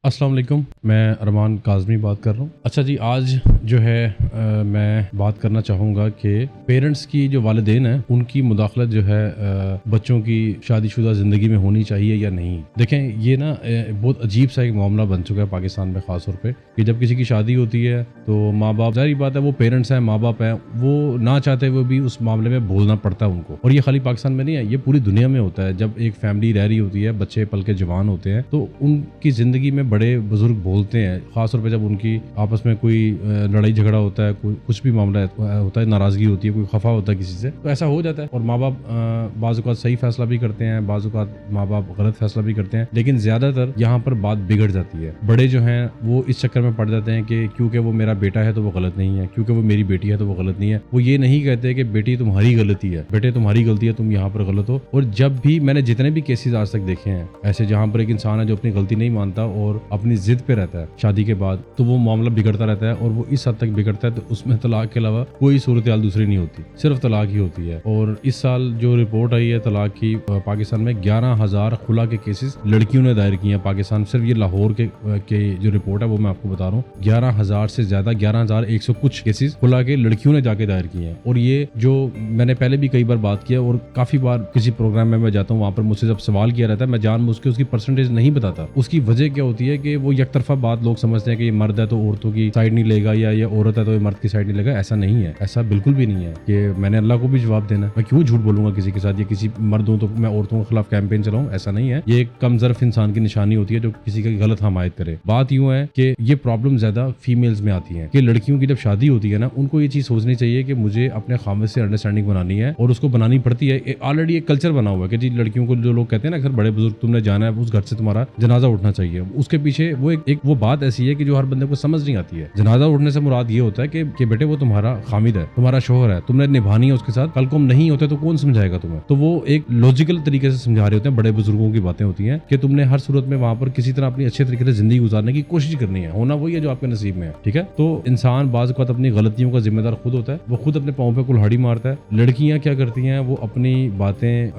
السلام علیکم، میں ارمان کاظمی بات کر رہا ہوں۔ اچھا جی، آج جو ہے میں بات کرنا چاہوں گا کہ پیرنٹس کی جو والدین ہیں ان کی مداخلت جو ہے بچوں کی شادی شدہ زندگی میں ہونی چاہیے یا نہیں۔ دیکھیں، یہ نا بہت عجیب سا ایک معاملہ بن چکا ہے پاکستان میں، خاص طور پہ کہ جب کسی کی شادی ہوتی ہے تو ماں باپ، ظاہری بات ہے وہ پیرنٹس ہیں، ماں باپ ہیں، وہ نہ چاہتے ہوئے بھی اس معاملے میں بولنا پڑتا ہے ان کو۔ اور یہ خالی پاکستان میں نہیں ہے، یہ پوری دنیا میں ہوتا ہے۔ جب ایک فیملی رہ رہی ہوتی ہے، بچے پل کے جوان ہوتے ہیں، تو ان کی زندگی میں بڑے بزرگ بولتے ہیں، خاص طور پہ جب ان کی آپس میں کوئی لڑائی جھگڑا ہوتا ہے، کوئی کچھ بھی معاملہ ہوتا ہے، ناراضگی ہوتی ہے، کوئی خفا ہوتا ہے کسی سے، تو ایسا ہو جاتا ہے۔ اور ماں باپ بعض اوقات صحیح فیصلہ بھی کرتے ہیں، بعض اوقات ماں باپ غلط فیصلہ بھی کرتے ہیں، لیکن زیادہ تر یہاں پر بات بگڑ جاتی ہے۔ بڑے جو ہیں وہ اس چکر میں پڑ جاتے ہیں کہ کیونکہ وہ میرا بیٹا ہے تو وہ غلط نہیں ہے، کیونکہ وہ میری بیٹی ہے تو وہ غلط نہیں ہے۔ وہ یہ نہیں کہتے کہ بیٹی تمہاری غلطی ہے، بیٹے تمہاری غلطی ہے، تم یہاں پر غلط ہو۔ اور جب بھی میں نے جتنے بھی کیسز آج تک دیکھے ہیں ایسے، جہاں پر ایک انسان ہے جو اپنی غلطی نہیں مانتا اور اپنی ضد پہ رہتا ہے شادی کے بعد، تو وہ معاملہ بگڑتا رہتا ہے، اور وہ اس حد تک بگڑتا ہے تو اس میں طلاق کے علاوہ کوئی صورتحال دوسری نہیں ہوتی، صرف طلاق ہی ہوتی ہے۔ اور اس سال جو رپورٹ آئی ہے طلاق کی، پاکستان میں 11,000 خلا کے کیسز لڑکیوں نے دائر کیے ہیں پاکستان، صرف یہ لاہور کے جو رپورٹ ہے وہ میں آپ کو بتا رہا ہوں، 11,000 سے زیادہ، 11,100 کچھ کیسز خلا کے لڑکیوں نے جا کے دائر کیے ہیں۔ اور یہ جو میں نے پہلے بھی کئی بار بات کیا، اور کافی بار کسی پروگرام میں جاتا ہوں، وہاں پر مجھ سے جب سوال کیا رہتا ہے، میں جان بوجھ کے اس کی پرسنٹیج نہیں بتاتا۔ اس کی وجہ کیا ہوتی ہے کہ وہ یک طرفہ بات لوگ سمجھتے ہیں کہ یہ مرد ہے تو عورتوں کی سائڈ نہیں لے گا، یا یہ عورت ہے تو یہ مرد کی سائڈ نہیں لے گا۔ ایسا نہیں ہے، ایسا بالکل بھی نہیں ہے کہ میں نے اللہ کو بھی جواب دینا ہے، میں کیوں جھوٹ بولوں گا کسی کے ساتھ، یا کسی مرد ہوں تو میں عورتوں کے خلاف کیمپین چلاؤں، ایسا نہیں ہے۔ یہ ایک کم ظرف انسان کی نشانی ہوتی ہے جو کسی کی غلط حمایت کرے۔ بات یوں ہے کہ یہ پرابلم زیادہ فیمیلز میں آتی ہیں کہ لڑکیوں کی جب شادی ہوتی ہے نا، ان کو یہ چیز سوچنی چاہیے کہ مجھے اپنے خاوند سے انڈرسٹینڈنگ بنانی ہے، اور اس کو بنانی پڑتی ہے۔ آلریڈی ایک کلچر بنا ہوا ہے کہ جی لڑکیوں کو جو لوگ کہتے ہیں نا اکثر، بڑے بزرگ، تم نے جانا ہے اس گھر سے تمہارا جنازہ اٹھنا چاہیے۔ اس کے پیچھے وہ بات ایسی ہے کہ جو ہر بندے کو سمجھ نہیں آتی ہے۔ جنازہ اٹھنے سے مراد یہ ہوتا ہے کہ بیٹے وہ تمہارا خامد ہے، تمہارا شوہر ہے، تم نے نبھانی ہے اس کے ساتھ، کل کو نہیں ہوتے تو کون سمجھائے گا تمہیں۔ تو وہ ایک لاجیکل طریقے سے سمجھا رہے ہوتے ہیں، بڑے بزرگوں کی باتیں ہوتی ہیں کہ تم نے ہر صورت میں وہاں پر کسی طرح اپنی اچھے طریقے سے زندگی گزارنے کی کوشش کرنی ہے، ہونا وہی ہے جو آپ کے نصیب میں ہے، ٹھیک ہے۔ تو انسان بعض اوقات اپنی غلطیوں کا ذمہ دار خود ہوتا ہے، وہ خود اپنے پاؤں پہ کلہاڑی مارتا ہے۔ لڑکیاں کیا کرتی ہیں، وہ اپنی باتیں،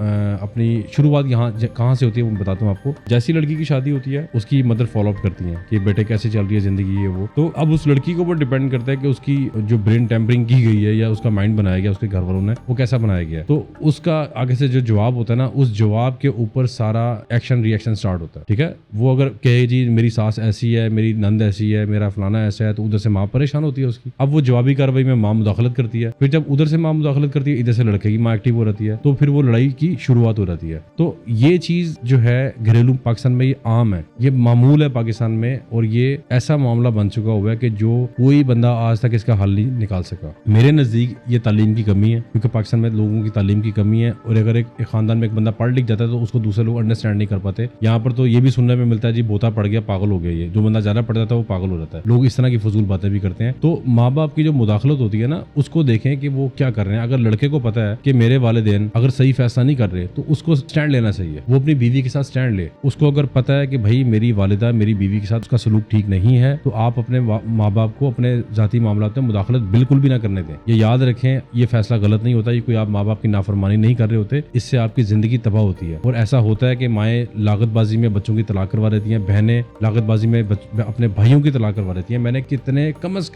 اپنی شروعات یہاں کہاں سے ہوتی ہے وہ بتاتا ہوں آپ کو۔ جیسی لڑکی کی شادی ہوتی ہے اس کی مدر فالو اپ کرتی ہیں کہ بیٹے کیسے چل رہی ہے زندگی، یہ وہ۔ تو اب اس لڑکی کے اوپر ڈیپینڈ کرتا ہے کہ اس کی جو برین ٹیمپرنگ کی گئی ہے یا اس کا مائنڈ بنایا گیا اس کے گھر والوں نے، وہ کیسا بنایا گیا ہے۔ تو اس کا آگے سے جو جواب ہوتا ہے نا، اس جواب کے اوپر سارا ایکشن ری ایکشن سٹارٹ ہوتا ہے، ٹھیک ہے۔ وہ اگر کہے جی میری ساس ایسی ہے، میری نند ایسی ہے، میرا فلانا ایسا ہے، تو ادھر سے ماں پریشان ہوتی ہے اس کی۔ اب وہ جوابی کارروائی میں ماں مداخلت کرتی ہے، پھر جب ادھر سے ماں مداخلت کرتی ہے، ادھر سے لڑکے کی ماں ایکٹیو ہو رہتی ہے، تو پھر وہ لڑائی کی شروعات ہو جاتی ہے۔ تو یہ چیز جو ہے گھریلو پاکستان میں یہ عام ہے، یہ معمول ہے پاکستان میں، اور یہ ایسا معاملہ بن چکا ہوا ہے کہ جو کوئی بندہ آج تک اس کا حل نہیں نکال سکا۔ میرے نزدیک یہ تعلیم کی کمی ہے، کیونکہ پاکستان میں لوگوں کی تعلیم کی کمی ہے، اور اگر ایک خاندان میں ایک بندہ پڑھ لکھ جاتا ہے تو اس کو دوسرے لوگ انڈرسٹینڈ نہیں کر پاتے۔ یہاں پر تو یہ بھی سننے میں ملتا ہے جی بوتا پڑ گیا، پاگل ہو گیا، یہ جو بندہ زیادہ پڑھ جاتا ہے وہ پاگل ہو جاتا ہے۔ لوگ اس طرح کی فضول باتیں بھی کرتے ہیں۔ تو ماں باپ کی جو مداخلت ہوتی ہے نا، اس کو دیکھیں کہ وہ کیا کر رہے ہیں۔ اگر لڑکے کو پتا ہے کہ میرے والدین اگر صحیح فیصلہ نہیں کر رہے تو اس کو سٹینڈ لینا چاہیے، وہ اپنی بیوی کے ساتھ سٹینڈ لے۔ اس کو اگر پتا ہے کہ بھائی میری والدہ میری بیوی کے ساتھ اس کا سلوک ٹھیک نہیں ہے، تو آپ اپنے ماں باپ کو اپنے ذاتی معاملات میں مداخلت بالکل بھی نہ کرنے دیں۔ یہ یاد رکھیں، یہ فیصلہ غلط نہیں ہوتا، یہ کوئی آپ ماں باپ کی نافرمانی نہیں کر رہے ہوتے، اس سے آپ کی زندگی تباہ ہوتی ہے۔ اور ایسا ہوتا ہے کہ مائیں لاگت بازی میں بچوں کی طلاق کروا دیتی ہیں، بہنیں لاگت بازی میں اپنے بھائیوں کی طلاق کروا دیتی ہیں۔ میں نے کتنے کم از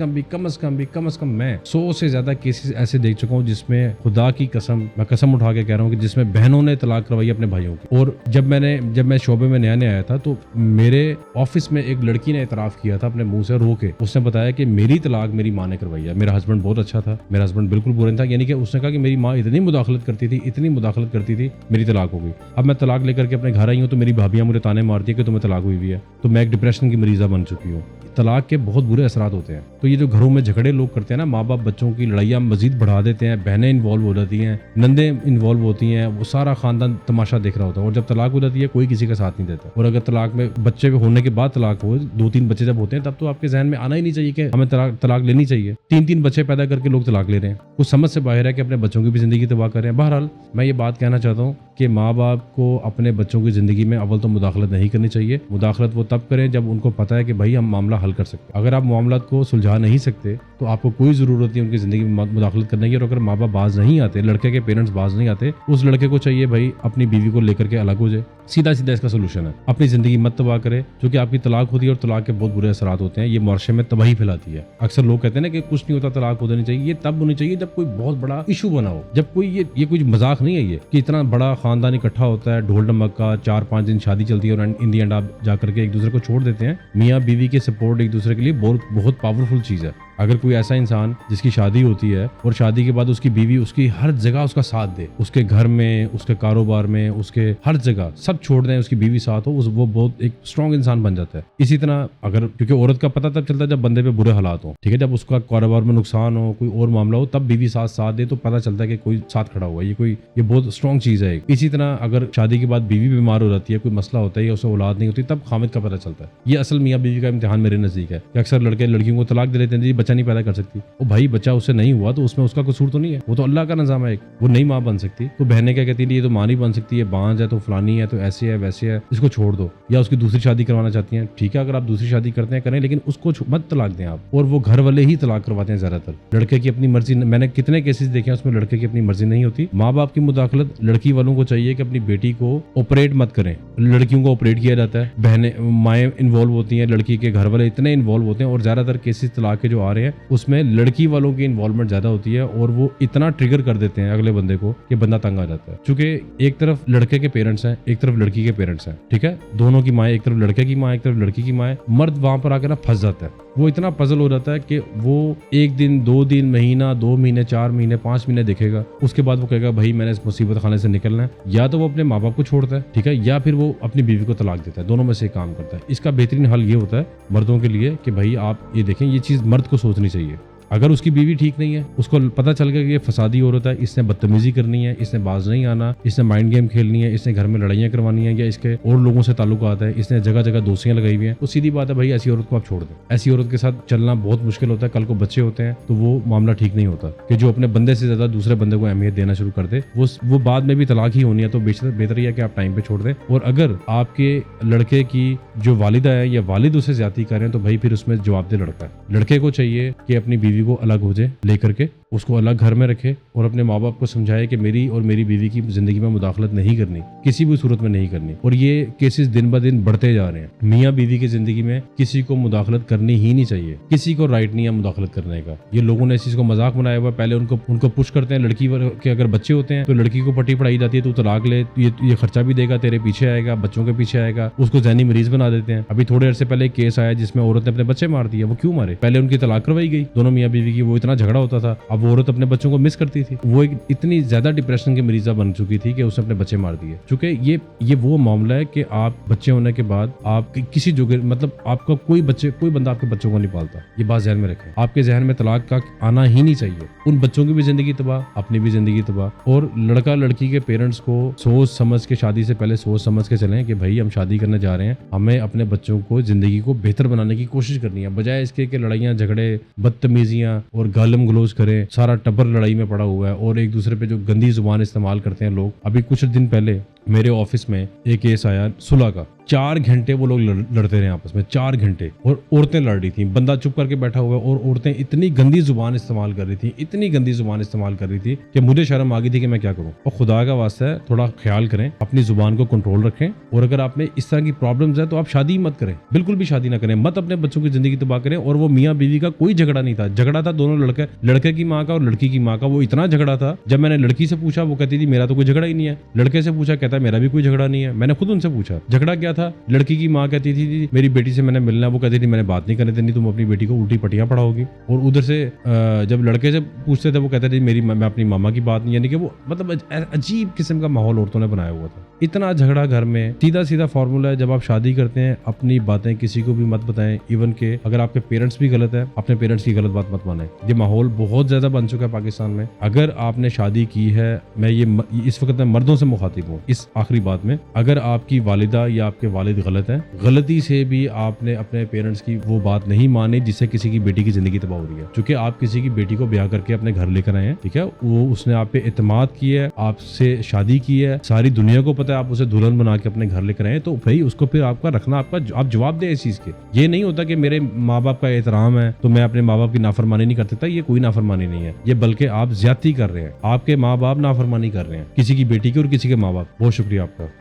کم میں 100 سے زیادہ کیسز ایسے دیکھ چکا ہوں جس میں خدا کی قسم، میں قسم اٹھا کے کہہ رہا ہوں کہ جس میں بہنوں نے طلاق کروائی اپنے بھائیوں کی۔ اور جب میں شعبے میں نیا آیا تھا تو میرے آفس میں ایک لڑکی نے اعتراف کیا تھا اپنے منہ سے رو کے، اس نے بتایا کہ میری طلاق میری ماں نے کروائی ہے، میرا ہسبینڈ بہت اچھا تھا، میرا ہسبینڈ بالکل برا نہیں تھا، یعنی کہ اس نے کہا کہ میری ماں اتنی مداخلت کرتی تھی میری طلاق ہو گئی۔ اب میں طلاق لے کر کے اپنے گھر آئی ہوں تو میری بھابیاں مجھے تانے مارتی ہیں کہ تمہیں طلاق ہوئی ہے، تو میں ایک ڈپریشن کی مریضہ بن چکی ہوں۔ طلاق کے بہت برے اثرات ہوتے ہیں۔ تو یہ جو گھروں میں جھگڑے لوگ کرتے ہیں نا، ماں باپ بچوں کی لڑائیاں مزید بڑھا دیتے ہیں، بہنیں انوالو ہو جاتی ہیں، نندیں انوالو ہوتی ہیں، وہ سارا خاندان تماشا دیکھ رہا ہوتا ہے، اور جب طلاق ہو جاتی ہے کوئی کسی کا ساتھ نہیں دیتا۔ اور اگر طلاق میں بچے ہونے کے بعد طلاق ہو، 2-3 بچے جب ہوتے ہیں، تب تو آپ کے ذہن میں آنا ہی نہیں چاہیے کہ ہمیں طلاق لینی چاہیے۔ 3 بچے پیدا کر کے لوگ طلاق لے رہے ہیں، کچھ سمجھ سے باہر ہے کہ اپنے بچوں کی بھی زندگی تباہ کر رہے ہیں۔ بہرحال میں یہ بات کہنا چاہتا ہوں کہ ماں باپ کو اپنے بچوں کی زندگی میں اول تو مداخلت نہیں کرنی چاہیے۔ مداخلت وہ تب کریں جب ان کو پتہ ہے کہ بھائی ہم معاملہ حل کر سکتے ہیں۔ اگر آپ معاملات کو سلجھا نہیں سکتے تو آپ کو کوئی ضرورت نہیں ان کی زندگی میں مداخلت کرنے کی۔ اور اگر ماں باپ باز نہیں آتے، لڑکے کے پیرنٹس باز نہیں آتے، اس لڑکے کو چاہیے بھائی اپنی بیوی کو لے کر کے الگ ہو جائے، सीधा सीधा इसका सोल्यूशन है, अपनी ज़िंदगी मत तबाह करे, क्योंकि आपकी तलाक होती है और तलाक के बहुत बुरे असरात होते हैं, ये मुआशरे में तबाही फैलाती है। अक्सर लोग कहते हैं ना कि कुछ नहीं होता, तलाक हो जानी चाहिए, ये तब होनी चाहिए जब कोई बहुत बड़ा इशू बना हो, जब कोई ये कोई मजाक नहीं है ये कि इतना बड़ा खानदान इकट्ठा होता है, ढोल ढमक्का, 4-5 दिन शादी चलती है और इन दी एंड आप जाकर के एक दूसरे को छोड़ देते हैं। मियाँ बीवी के सपोर्ट एक दूसरे के लिए बहुत पावरफुल चीज़ है। अगर कोई ऐसा इंसान जिसकी शादी होती है और शादी के बाद उसकी बीवी उसकी हर जगह उसका साथ दे, उसके घर में, उसके कारोबार में, उसके हर जगह सब छोड़ दें, उसकी बीवी साथ हो, वो बहुत एक स्ट्रॉन्ग इंसान बन जाता है। इसी तरह अगर, क्योंकि औरत का पता तब चलता है जब बंदे पे बुरे हालात हो, ठीक है, जब उसका कारोबार में नुकसान हो, कोई और मामला हो, तब बीवी साथ दे तो पता चलता है कि कोई साथ खड़ा हुआ है, ये बहुत स्ट्रॉन्ग चीज़ है। इसी तरह अगर शादी के बाद बीवी बीमार हो जाती है, कोई मसला होता है या उसे औलाद नहीं होती, तब खामिद का पता चलता है। ये असल मियाँ बीवी का इम्तिहान मेरे नज़दीक है कि अक्सर लड़के लड़कियों को तलाक दे देते हैं, जी बच्चा नहीं पैदा कर सकती। ओ भाई, बच्चा उससे नहीं हुआ तो उसमें उसका कसूर तो नहीं है, वो तो अल्लाह का निज़ाम है एक, वो नई माँ बन सकती। तो बहनें क्या कहती है, ये तो माँ नहीं बन सकती, ये बांझ है, तो फलानी है, तो ऐसे है वैसे है, इसको छोड़ दो। या उसकी दूसरी शादी करवाना चाहती हैं, ठीक है, अगर आप दूसरी शादी करते हैं करें, लेकिन उसको मत तलाक दें आप। और वो घर वाले ही तलाक करवाते हैं ज़्यादातर, लड़के की अपनी मर्जी। मैंने कितने केसेस देखे हैं उसमें लड़के की अपनी मर्जी नहीं होती, माँ बाप की मुदाखलत। लड़की वालों को चाहिए कि अपनी बेटी को ऑपरेट मत करें, लड़कियों को ऑपरेट किया जाता है, बहनें माएँ इन्वॉल्व होती हैं, लड़की के घर वाले इतने इन्वॉल्व होते हैं, और ज़्यादातर केसेस तलाक के जो आ रहे हैं उसमें लड़की वालों की इन्वॉल्वमेंट ज़्यादा होती है, और वो इतना ट्रिगर कर देते हैं अगले बंदे को कि बंदा तंग आ जाता है। क्योंकि एक तरफ लड़के के पेरेंट्स हैं, एक तरफ लड़की के पेरेंट्स हैं, ठीक है, दोनों की माँ, एक तरफ लड़के की माँ, एक तरफ लड़की की माँ है। मर्द वहां पर आकर ना फंस जाता है, वो इतना पजल हो जाता है कि वो 1 दिन 2 दिन महीना 2 महीने 4 महीने 5 महीने देखेगा, उसके बाद वो कहेगा भाई मैंने इस मुसीबत खाने से निकलना है। या तो वो अपने माँ बाप को छोड़ता है, ठीक है, या फिर वो अपनी बीवी को तलाक देता है, दोनों में से काम करता है। इसका बेहतरीन हल ये होता है मर्दों के लिए कि भाई आप ये देखें, ये चीज़ मर्द को सोचनी चाहिए। अगर उसकी बीवी ठीक नहीं है, उसको पता चल गया कि ये फसादी औरत है, इसने बदतमीजी करनी है, इसने बाज नहीं आना, इसने माइंड गेम खेलनी है, इसने घर में लड़ाइयाँ करवानी है, या इसके और लोगों से ताल्लुकात है, इसने जगह जगह दोस्तियां लगाई हुई हैं, तो सीधी बात है भाई ऐसी औरत को आप छोड़ दें। ऐसी औरत के साथ चलना बहुत मुश्किल होता है, कल को बच्चे होते हैं तो वो मामला ठीक नहीं होता कि जो अपने बंदे से ज्यादा दूसरे बंदे को अहमियत देना शुरू कर दे, वो बाद में भी तलाक ही होनी है। तो बेहतर है कि आप टाइम पे छोड़ दें। और अगर आपके लड़के की जो वालिदा है या वालिद उसे ज्यादती करें तो भाई फिर उसमें जवाबदेह लड़का है। लड़के को चाहिए कि अपनी बीवी को अलग हो जाए, लेकर के उसको अलग घर में रखे और अपने माँ बाप को समझाए कि मेरी और मेरी बीवी की जिंदगी में मुदाखलत नहीं करनी, किसी भी सूरत में नहीं करनी। और ये केसेस दिन ब दिन बढ़ते जा रहे हैं। मियाँ बीवी की जिंदगी में किसी को मुदाखलत करनी ही नहीं चाहिए, किसी को राइट नहीं है मुदाखलत करने का। ये लोगों ने इस चीज को मजाक बनाया हुआ। पहले उनको पुश करते हैं, लड़की के अगर बच्चे होते हैं तो लड़की को पट्टी पढ़ाई जाती है, तू तलाक ले, ये खर्चा भी देगा, तेरे पीछे आएगा, बच्चों के पीछे आएगा, उसको ज़हनी मरीज बना देते हैं। अभी थोड़े अरसे पहले एक केस आया जिसमें औरत ने अपने बच्चे मार दिए। वो क्यों मारे? पहले उनकी तलाक करवाई गई दोनों मियाँ बीवी की, वो इतना झगड़ा होता था, अब वो औरत अपने बच्चों को मिस करती थी। वो एक इतनी ज्यादा डिप्रेशन की मरीजा बन चुकी थी कि उसने अपने बच्चे मार दिए। चूंकि ये वो मामला है कि आप बच्चे होने के बाद आप किसी जगह, मतलब आपका कोई बंदा आपके बच्चों को नहीं पालता। ये बात ध्यान में रखें, आपके जहन में तलाक का आना ही नहीं चाहिए। उन बच्चों की भी जिंदगी तबाह, अपनी भी जिंदगी तबाह। और लड़का लड़की के पेरेंट्स को सोच समझ के, शादी से पहले सोच समझ के चलें कि भाई हम शादी करने जा रहे हैं, हमें अपने बच्चों को जिंदगी को बेहतर बनाने की कोशिश करनी है, बजाय इसके कि लड़ाइयाँ झगड़े बदतमीजियां और गालम गलोज करें। सारा टब्बर लड़ाई में पड़ा हुआ है और एक दूसरे पे जो गंदी जुबान इस्तेमाल करते हैं लोग। अभी कुछ दिन पहले मेरे ऑफिस में एक केस आया सुलह का। 4 घंटे वो लोग लड़ते रहे आपस में, 4 घंटे, और औरतें लड़ रही थी। बंदा चुप करके बैठा हुआ और औरतें इतनी गंदी जुबान इस्तेमाल कर रही थी, इतनी गंदी जुबान इस्तेमाल कर रही थी कि मुझे शर्म आ गई थी कि मैं क्या करूं। और खुदा का वास्ता है थोड़ा ख्याल करें, अपनी जुबान को कंट्रोल रखें। और अगर आप में इस तरह की प्रॉब्लम्स है तो आप शादी मत करें, बिल्कुल भी शादी ना करें, मत अपने बच्चों की जिंदगी तबाह करें। और वो मियाँ बीवी का कोई झगड़ा नहीं था, झगड़ा था दोनों लड़के की माँ का और लड़की की माँ का। वो इतना झगड़ा था, जब मैंने लड़की से पूछा वो कहती थी मेरा तो कोई झगड़ा ही नहीं है। लड़के से पूछा, कहता है मेरा भी कोई झगड़ा नहीं है। मैंने खुद उनसे पूछा झगड़ा क्या था। लड़की की माँ कहती थी मेरी बेटी से मैंने मिलना, वो कहती थी मैंने बात नहीं करने देनी, तुम अपनी बेटी को उल्टी पट्टियां पढ़ाओगी। और उधर से जब लड़के से पूछते थे वो कहते थे मैं अपनी मामा की बात नहीं, यानी कि वो मतलब अजीब किस्म का माहौल औरतों ने बनाया हुआ था। इतना झगड़ा घर में। सीधा फॉर्मूला है, जब आप शादी करते हैं अपनी बातें किसी को भी मत बताएं, इवन के अगर आपके पेरेंट्स भी गलत है अपने पेरेंट्स की गलत बात मत माने। ये माहौल बहुत ज्यादा बन चुका है पाकिस्तान में। अगर आपने शादी की है, मैं इस वक्त मैं मर्दों से मुखातिब हूँ इस आखिरी बात में, अगर आपकी वालिदा या आपके वालिद गलत है, गलती से भी आपने अपने पेरेंट्स की वो बात नहीं मानी जिससे किसी की बेटी की जिंदगी तबाह हो रही है। क्योंकि आप किसी की बेटी को ब्याह करके अपने घर लेकर आए हैं, ठीक है, वो उसने आप पे एतमाद की है, आपसे शादी की है, सारी दुनिया को पता है आप उसे दुल्हन बना के अपने घर लेकर आए, तो भाई उसको फिर आपका रखना, आप जवाब दें इस चीज के। ये नहीं होता कि मेरे माँ बाप का एहतराम है तो मैं अपने माँ बाप की नाफरमानी नहीं कर सकता। ये कोई नाफरमानी नहीं है, ये बल्कि आप ज्यादती कर रहे हैं। आपके माँ बाप नाफरमानी कर रहे हैं किसी की बेटी की और किसी के माँ बाप। बहुत शुक्रिया आपका।